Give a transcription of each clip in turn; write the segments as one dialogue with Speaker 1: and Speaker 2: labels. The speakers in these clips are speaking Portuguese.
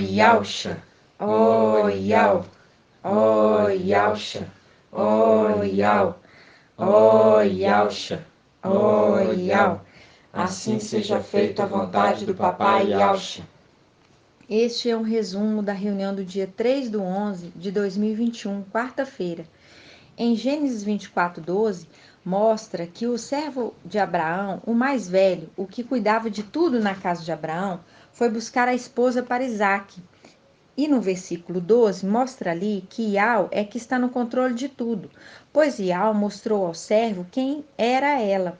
Speaker 1: Yauxa, ó Yau, ó Yauxa, ó Yau, ó Yauxa, ó Yau. Assim seja feita a vontade do papai Yauxa.
Speaker 2: Este é um resumo da reunião do dia 3/11 de 2021, quarta-feira. Em Gênesis 24:12, mostra que o servo de Abraão, o mais velho, o que cuidava de tudo na casa de Abraão, foi buscar a esposa para Isaque. E no versículo 12, mostra ali que Iau é que está no controle de tudo, pois Iau mostrou ao servo quem era ela.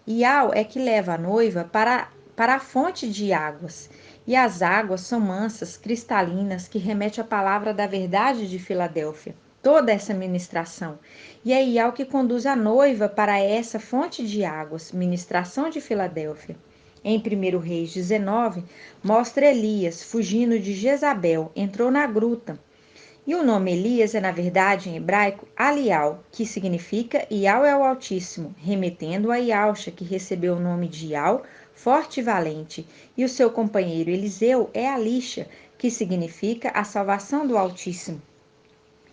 Speaker 2: Iau é que leva a noiva para a fonte de águas. E as águas são mansas, cristalinas, que remete à palavra da verdade de Filadélfia. Toda essa ministração. E é Iau que conduz a noiva para essa fonte de águas, ministração de Filadélfia. Em 1 Reis 19, mostra Elias fugindo de Jezabel, entrou na gruta. E o nome Elias é, na verdade, em hebraico, Alial, que significa Iau é o Altíssimo, remetendo a Iauxa, que recebeu o nome de Iau, forte e valente. E o seu companheiro Eliseu é Alixa, que significa a salvação do Altíssimo.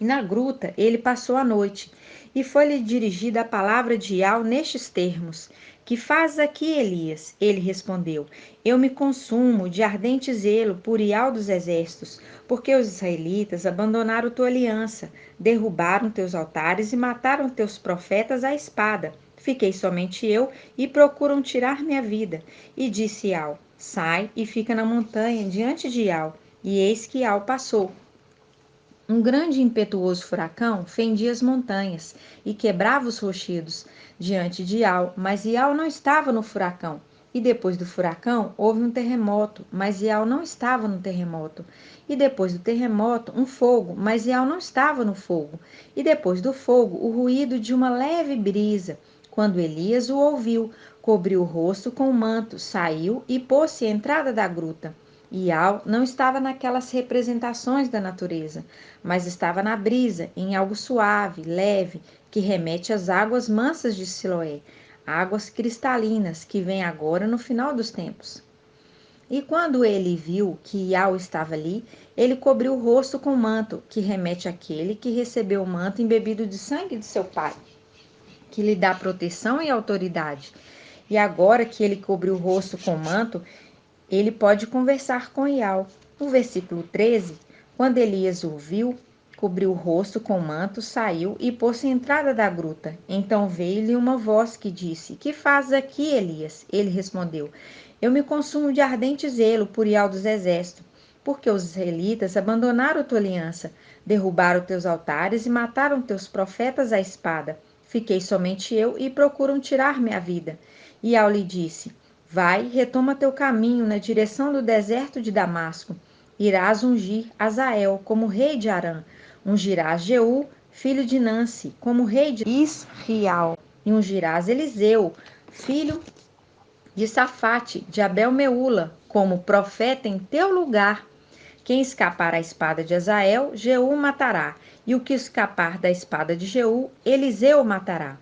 Speaker 2: E na gruta ele passou a noite, e foi-lhe dirigida a palavra de Iau nestes termos: Que fazes aqui, Elias? Ele respondeu: Eu me consumo de ardente zelo por Iau dos exércitos, porque os israelitas abandonaram tua aliança, derrubaram teus altares e mataram teus profetas à espada. Fiquei somente eu e procuram tirar minha vida. E disse Iau: Sai e fica na montanha diante de Iau. E eis que Iau passou. Um grande e impetuoso furacão fendia as montanhas e quebrava os rochedos diante de Iau, mas Iau não estava no furacão. E depois do furacão houve um terremoto, mas Iau não estava no terremoto. E depois do terremoto, um fogo, mas Iau não estava no fogo. E depois do fogo, o ruído de uma leve brisa. Quando Elias o ouviu, cobriu o rosto com o manto, saiu e pôs-se à entrada da gruta. Iau não estava naquelas representações da natureza, mas estava na brisa, em algo suave, leve, que remete às águas mansas de Siloé, águas cristalinas que vêm agora no final dos tempos. E quando ele viu que Iau estava ali, ele cobriu o rosto com o manto, que remete àquele que recebeu o manto embebido de sangue de seu pai, que lhe dá proteção e autoridade. E agora que ele cobriu o rosto com o manto, ele pode conversar com Iau. No versículo 13, quando Elias o viu, cobriu o rosto com o manto, saiu e pôs-se à entrada da gruta. Então veio-lhe uma voz que disse: Que fazes aqui, Elias? Ele respondeu: Eu me consumo de ardente zelo por Iau dos exércitos, porque os israelitas abandonaram tua aliança, derrubaram teus altares e mataram teus profetas à espada. Fiquei somente eu e procuram tirar-me a vida. Iau lhe disse: Vai, retoma teu caminho na direção do deserto de Damasco. Irás ungir Azael como rei de Arã. Ungirás Jeú, filho de Nansi, como rei de Israel. E ungirás Eliseu, filho de Safate, de Abel-Meula, como profeta em teu lugar. Quem escapar à espada de Azael, Jeú matará. E o que escapar da espada de Jeú, Eliseu matará.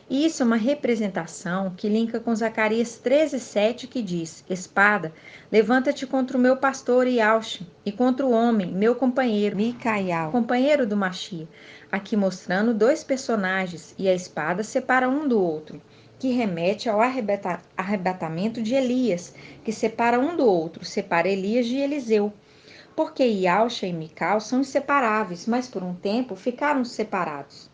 Speaker 2: E isso é uma representação que linka com Zacarias 13:7, que diz: Espada, levanta-te contra o meu pastor Iauxe, e contra o homem, meu companheiro, Micaial, companheiro do Machia. Aqui mostrando dois personagens, e a espada separa um do outro, que remete ao arrebatamento de Elias, que separa um do outro, separa Elias de Eliseu. Porque Iauxa e Mical são inseparáveis, mas por um tempo ficaram separados.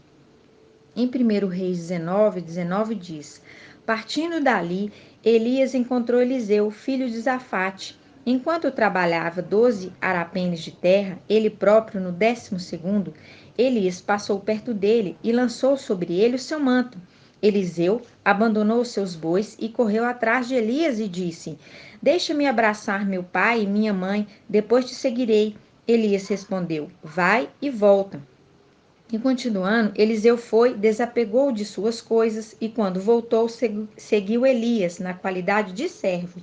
Speaker 2: Em 1 Reis 19:19 diz: Partindo dali, Elias encontrou Eliseu, filho de Zafate. Enquanto trabalhava 12 arapenes de terra, ele próprio no 12º, Elias passou perto dele e lançou sobre ele o seu manto. Eliseu abandonou os seus bois e correu atrás de Elias e disse: Deixa-me abraçar meu pai e minha mãe, depois te seguirei. Elias respondeu: Vai e volta. E continuando, Eliseu foi, desapegou de suas coisas e quando voltou, seguiu Elias na qualidade de servo.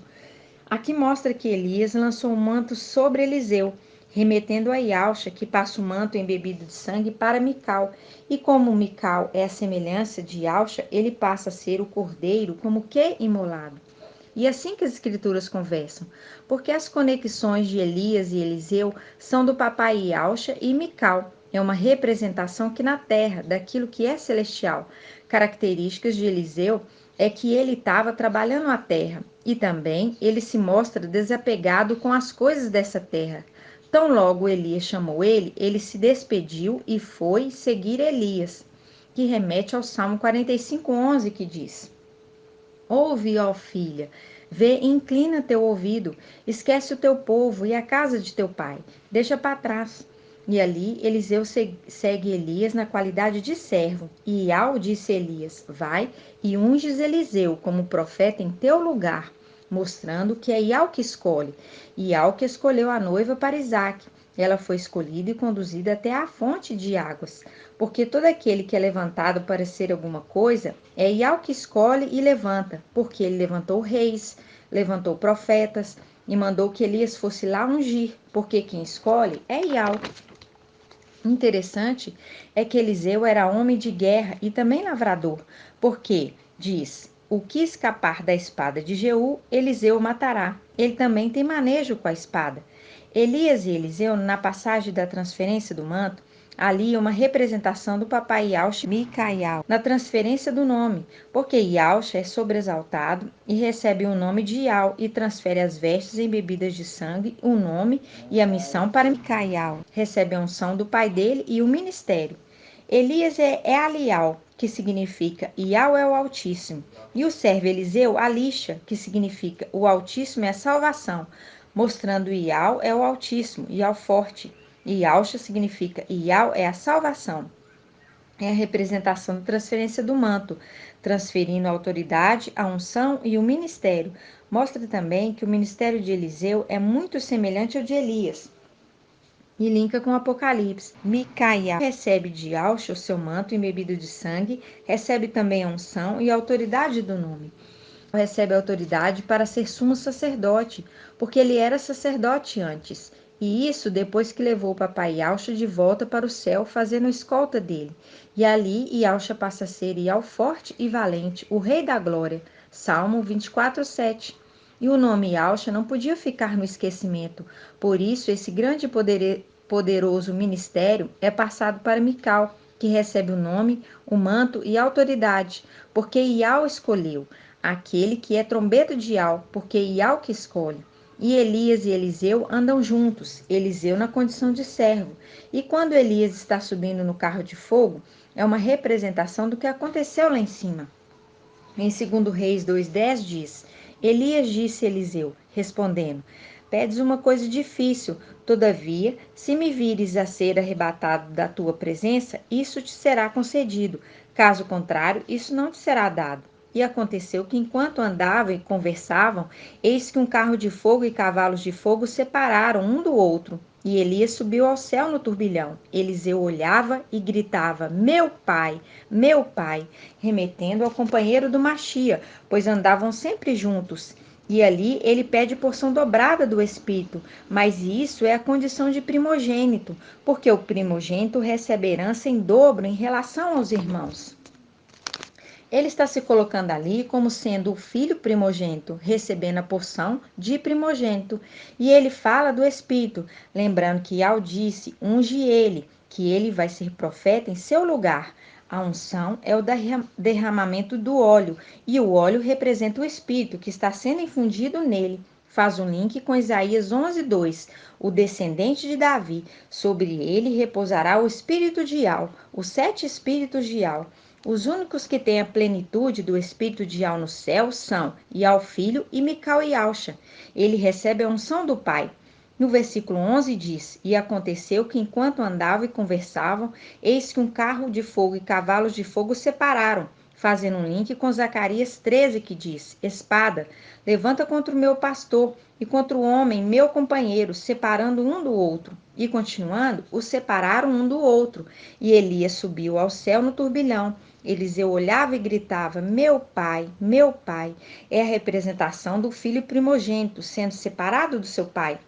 Speaker 2: Aqui mostra que Elias lançou um manto sobre Eliseu, remetendo a Iauxa, que passa o manto embebido de sangue para Mical. E como Mical é a semelhança de Iauxa, ele passa a ser o cordeiro como que imolado. E assim que as escrituras conversam, porque as conexões de Elias e Eliseu são do papai Iauxa e Mical. É uma representação que na terra, daquilo que é celestial. Características de Eliseu é que ele estava trabalhando a terra e também ele se mostra desapegado com as coisas dessa terra. Tão logo Elias chamou ele, ele se despediu e foi seguir Elias, que remete ao Salmo 45:11, que diz: Ouve, ó filha, vê e inclina teu ouvido, esquece o teu povo e a casa de teu pai, deixa para trás. E ali Eliseu segue Elias na qualidade de servo. E Iau disse Elias: Vai e unges Eliseu como profeta em teu lugar, mostrando que é Iau que escolhe. Iau que escolheu a noiva para Isaque. Ela foi escolhida e conduzida até a fonte de águas, porque todo aquele que é levantado para ser alguma coisa é Iau que escolhe e levanta, porque ele levantou reis, levantou profetas e mandou que Elias fosse lá ungir, porque quem escolhe é Iau. Interessante é que Eliseu era homem de guerra e também lavrador, porque, diz, o que escapar da espada de Jeú, Eliseu matará. Ele também tem manejo com a espada. Elias e Eliseu, na passagem da transferência do manto, ali uma representação do papai Yaush Micaial, na transferência do nome, porque Yaush é sobreexaltado e recebe o nome de Iau e transfere as vestes embebidas de sangue, o nome e a missão para Micaial. Recebe a unção do pai dele e o ministério. Elias é Alial, que significa Iau é o Altíssimo, e o servo Eliseu, Alisha, que significa o Altíssimo é a salvação, mostrando Iau é o Altíssimo, Iau forte. Iauxa significa Iau é a salvação. É a representação da transferência do manto, transferindo a autoridade, a unção e o ministério. Mostra também que o ministério de Eliseu é muito semelhante ao de Elias. E linka com Apocalipse. Micaia recebe de Yauxa o seu manto embebido de sangue, recebe também a unção e a autoridade do nome. Recebe autoridade para ser sumo sacerdote, porque ele era sacerdote antes. E isso depois que levou o papai Yauxa de volta para o céu, fazendo escolta dele. E ali Yauxa passa a ser Iau forte e valente, o rei da glória. Salmo 24:7. E o nome Yauxa não podia ficar no esquecimento. Por isso, esse grande poderoso ministério é passado para Mical, que recebe o nome, o manto e a autoridade, porque Iau escolheu. Aquele que é trombeta de Iau, porque Iau que escolhe. E Elias e Eliseu andam juntos, Eliseu na condição de servo. E quando Elias está subindo no carro de fogo, é uma representação do que aconteceu lá em cima. Em 2 Reis 2:10 diz: Elias disse a Eliseu, respondendo: Pedes uma coisa difícil, todavia, se me vires a ser arrebatado da tua presença, isso te será concedido. Caso contrário, isso não te será dado. E aconteceu que, enquanto andavam e conversavam, eis que um carro de fogo e cavalos de fogo separaram um do outro. E Elias subiu ao céu no turbilhão. Eliseu olhava e gritava: meu pai, remetendo ao companheiro do Machia, pois andavam sempre juntos. E ali ele pede porção dobrada do Espírito, mas isso é a condição de primogênito, porque o primogênito recebe herança em dobro em relação aos irmãos. Ele está se colocando ali como sendo o filho primogênito, recebendo a porção de primogênito. E ele fala do Espírito, lembrando que Iau disse, unge ele, que ele vai ser profeta em seu lugar. A unção é o derramamento do óleo, e o óleo representa o Espírito que está sendo infundido nele. Faz um link com Isaías 11:2. O descendente de Davi, sobre ele repousará o espírito de Iau, os 7 espíritos de Iau. Os únicos que têm a plenitude do espírito de Iau no céu são Iau filho e Mical e Yauxa. Ele recebe a unção do Pai. No versículo 11 diz: E aconteceu que enquanto andavam e conversavam, eis que um carro de fogo e cavalos de fogo separaram, fazendo um link com Zacarias 13, que diz: Espada, levanta contra o meu pastor e contra o homem, meu companheiro, separando um do outro. E continuando, os separaram um do outro. E Elias subiu ao céu no turbilhão. Eliseu olhava e gritava: meu pai, meu pai. É a representação do filho primogênito sendo separado do seu pai.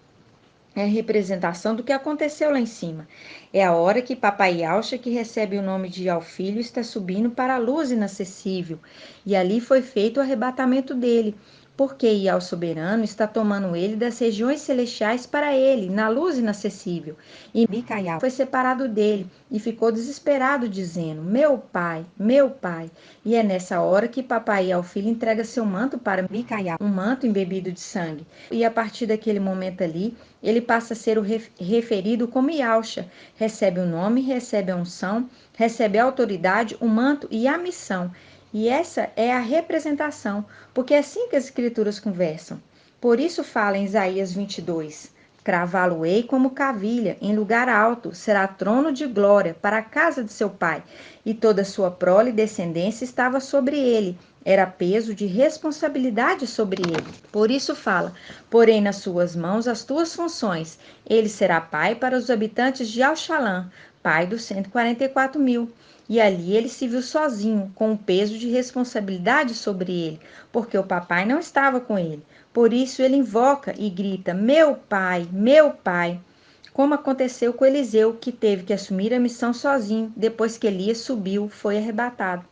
Speaker 2: É a representação do que aconteceu lá em cima. É a hora que papai Yauxa, que recebe o nome de Iau filho, está subindo para a luz inacessível. E ali foi feito o arrebatamento dele. porque Iau soberano está tomando ele das regiões celestiais para ele, na luz inacessível. E Micael foi separado dele e ficou desesperado, dizendo: meu pai, meu pai. E é nessa hora que papai Iau filho entrega seu manto para Micael, um manto embebido de sangue. E a partir daquele momento ali, ele passa a ser o referido como Yausha, recebe o nome, recebe a unção, recebe a autoridade, o manto e a missão. E essa é a representação, porque é assim que as escrituras conversam. Por isso fala em Isaías 22, cravá-lo-ei como cavilha, em lugar alto, será trono de glória para a casa de seu pai, e toda a sua prole e descendência estava sobre ele, era peso de responsabilidade sobre ele. Por isso fala, porém nas suas mãos as tuas funções, ele será pai para os habitantes de Alxalã, pai dos 144.000. E ali ele se viu sozinho, com o peso de responsabilidade sobre ele, porque o papai não estava com ele. Por isso ele invoca e grita: meu pai, como aconteceu com Eliseu, que teve que assumir a missão sozinho, depois que Elias subiu, foi arrebatado.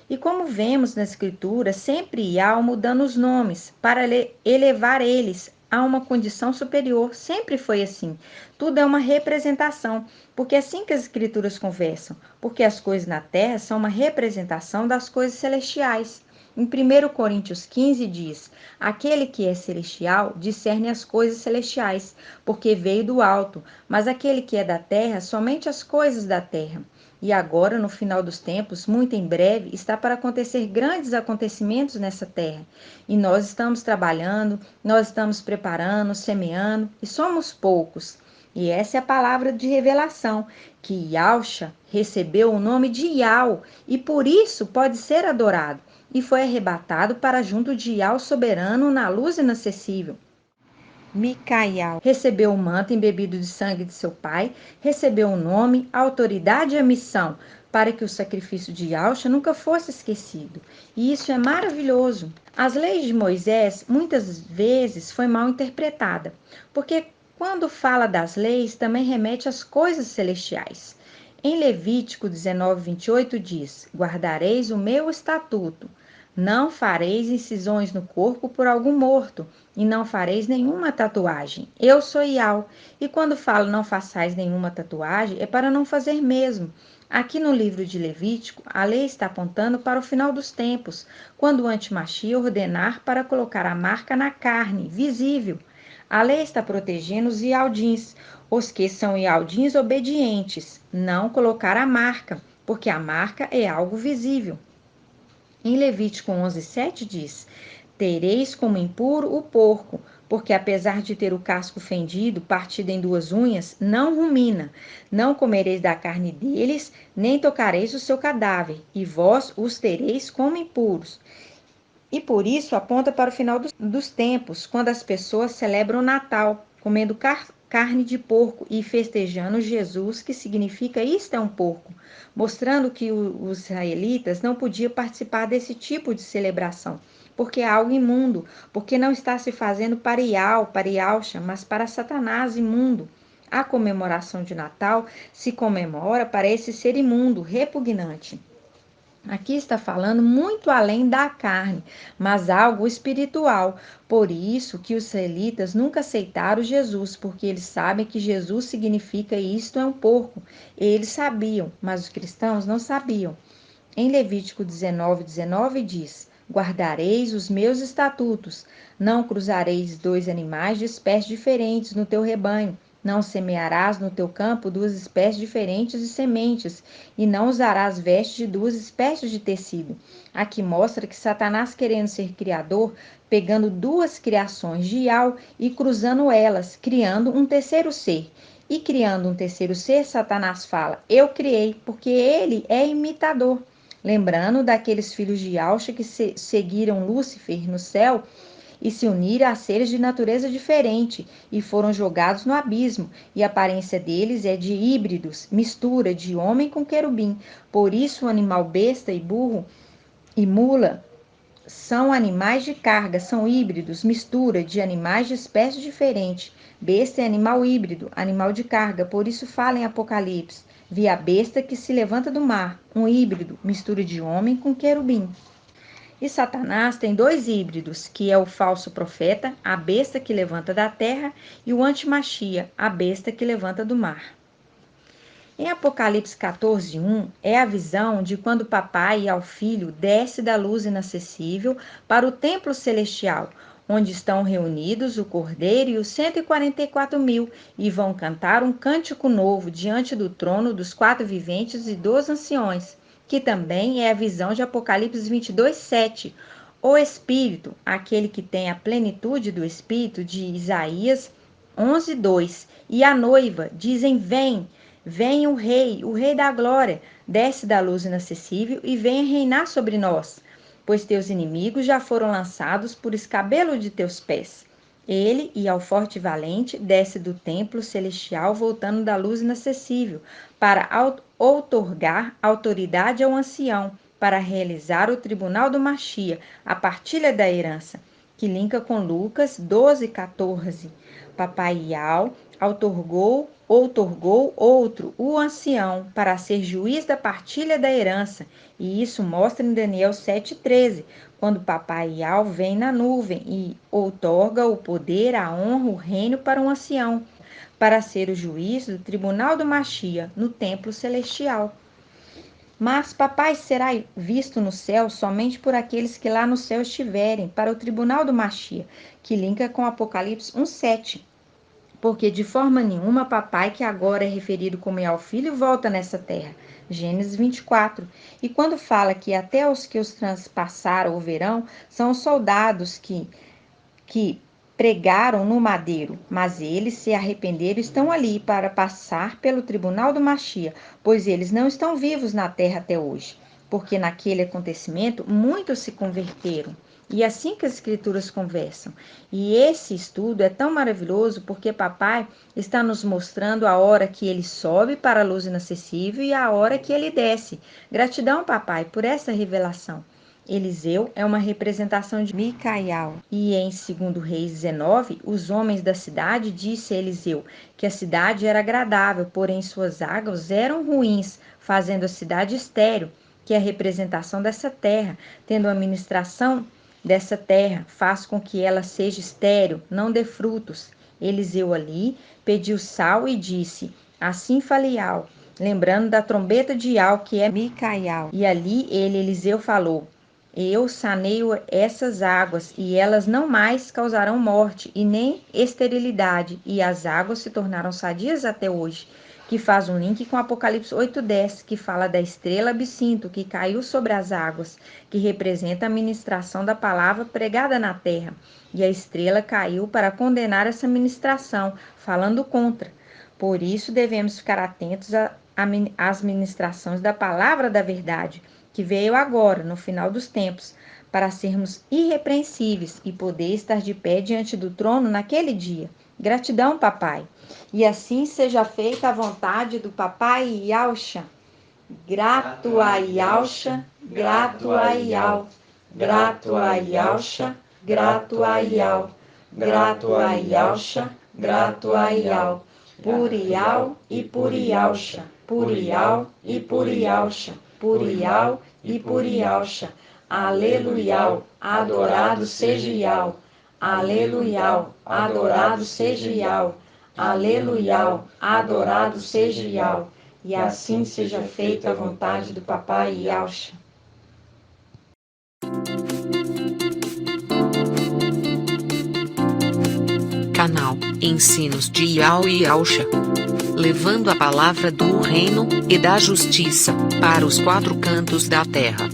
Speaker 2: E como vemos na Escritura, sempre Iau mudando os nomes para elevar eles a uma condição superior. Sempre foi assim. Tudo é uma representação, porque é assim que as Escrituras conversam, porque as coisas na terra são uma representação das coisas celestiais. Em 1 Coríntios 15 diz: aquele que é celestial discerne as coisas celestiais, porque veio do alto, mas aquele que é da terra, somente as coisas da terra. E agora, no final dos tempos, muito em breve, está para acontecer grandes acontecimentos nessa terra. E nós estamos trabalhando, nós estamos preparando, semeando, e somos poucos. E essa é a palavra de revelação, que Yausha recebeu o nome de Iau, e por isso pode ser adorado, e foi arrebatado para junto de Iau soberano na luz inacessível. Micael recebeu o manto embebido de sangue de seu pai, recebeu o nome, a autoridade e a missão, para que o sacrifício de Yausha nunca fosse esquecido. E isso é maravilhoso. As leis de Moisés muitas vezes foi mal interpretada, porque quando fala das leis também remete às coisas celestiais. Em Levítico 19:28 diz: guardareis o meu estatuto. Não fareis incisões no corpo por algum morto, e não fareis nenhuma tatuagem. Eu sou Iau. E quando falo não façais nenhuma tatuagem, é para não fazer mesmo. Aqui no livro de Levítico, a lei está apontando para o final dos tempos, quando o antimachia ordenar para colocar a marca na carne, visível. A lei está protegendo os ialdins, os que são ialdins obedientes, não colocar a marca, porque a marca é algo visível. Em Levítico 11:7 diz: tereis como impuro o porco, porque apesar de ter o casco fendido, partido em duas unhas, não rumina. Não comereis da carne deles, nem tocareis o seu cadáver, e vós os tereis como impuros. E por isso aponta para o final dos tempos, quando as pessoas celebram o Natal, comendo carne de porco e festejando Jesus, que significa isto é um porco, mostrando que os israelitas não podiam participar desse tipo de celebração, porque é algo imundo, porque não está se fazendo para Iau, para Yausha, mas para Satanás imundo. A comemoração de Natal se comemora para esse ser imundo, repugnante. Aqui está falando muito além da carne, mas algo espiritual. Por isso que os israelitas nunca aceitaram Jesus, porque eles sabem que Jesus significa isto é um porco. Eles sabiam, mas os cristãos não sabiam. Em Levítico 19:19 diz: guardareis os meus estatutos, não cruzareis dois animais de espécies diferentes no teu rebanho. Não semearás no teu campo duas espécies diferentes de sementes, e não usarás vestes de duas espécies de tecido. Aqui mostra que Satanás, querendo ser criador, pegando duas criações de Iau e cruzando elas, criando um terceiro ser. E criando um terceiro ser, Satanás fala: eu criei, porque ele é imitador. Lembrando daqueles filhos de Yausha que seguiram Lúcifer no céu e se uniram a seres de natureza diferente e foram jogados no abismo, e a aparência deles é de híbridos, mistura de homem com querubim. Por isso o animal besta e burro e mula são animais de carga, são híbridos, mistura de animais de espécie diferente. Besta é animal híbrido, animal de carga, por isso fala em Apocalipse: vi a besta que se levanta do mar, um híbrido, mistura de homem com querubim. E Satanás tem dois híbridos, que é o falso profeta, a besta que levanta da terra, e o antimachia, a besta que levanta do mar. Em Apocalipse 14:1, é a visão de quando o papai ao filho desce da luz inacessível para o templo celestial, onde estão reunidos o Cordeiro e os 144.000, e vão cantar um cântico novo diante do trono dos quatro viventes e dos anciões, que também é a visão de Apocalipse 22:7, o Espírito, aquele que tem a plenitude do Espírito de Isaías 11:2, e a noiva dizem: vem. Vem o rei da glória, desce da luz inacessível e venha reinar sobre nós, pois teus inimigos já foram lançados por escabelo de teus pés. Ele, e ao forte e valente, desce do templo celestial, voltando da luz inacessível, para outorgar autoridade ao ancião, para realizar o tribunal do Machia, a partilha da herança, que linka com Lucas 12:14. Papai Iau outorgou outro, o ancião, para ser juiz da partilha da herança, e isso mostra em Daniel 7:13, quando Papai Iau vem na nuvem e outorga o poder, a honra, o reino para um ancião, para ser o juiz do tribunal do Machia, no templo celestial. Mas papai será visto no céu somente por aqueles que lá no céu estiverem, para o tribunal do Machia, que linka com Apocalipse 1:7. Porque de forma nenhuma papai, que agora é referido como ao filho, volta nessa terra. Gênesis 24. E quando fala que até os que os transpassaram o verão, são os soldados que pregaram no madeiro, mas eles se arrependeram e estão ali para passar pelo tribunal do Machia, pois eles não estão vivos na terra até hoje, porque naquele acontecimento muitos se converteram. E assim que as escrituras conversam. E esse estudo é tão maravilhoso porque papai está nos mostrando a hora que ele sobe para a luz inacessível e a hora que ele desce. Gratidão, papai, por essa revelação. Eliseu é uma representação de Micael. E em 2 Reis 19, os homens da cidade disse a Eliseu que a cidade era agradável, porém suas águas eram ruins, fazendo a cidade estéril, que é a representação dessa terra, tendo a administração dessa terra, faz com que ela seja estéril, não dê frutos. Eliseu ali pediu sal e disse: assim fale Iau, lembrando da trombeta de Iau, que é Micael. E ali Eliseu falou: eu saneio essas águas, e elas não mais causarão morte, e nem esterilidade, e as águas se tornaram sadias até hoje. Que faz um link com Apocalipse 8:10, que fala da estrela absinto, que caiu sobre as águas, que representa a ministração da palavra pregada na terra. E a estrela caiu para condenar essa ministração, falando contra. Por isso devemos ficar atentos às ministrações da palavra da verdade, que veio agora, no final dos tempos, para sermos irrepreensíveis e poder estar de pé diante do trono naquele dia. Gratidão, papai. E assim seja feita a vontade do papai Iauxa. Grato a Iauxa, grato a Iau. Grato a Iauxa, grato a Iau. Grato a Iauxa, grato a Iau. Por Iau e por Iauxa. Por Iau e por Iauxa. Por Iau e por Iauxa. Aleluia, adorado seja Iau. Aleluia, adorado seja Iau. Aleluia, adorado seja Iau. E assim seja feita a vontade do papai Iauxa.
Speaker 3: Canal Ensinos de Iau e Iauxa, levando a palavra do reino e da justiça para os quatro cantos da terra.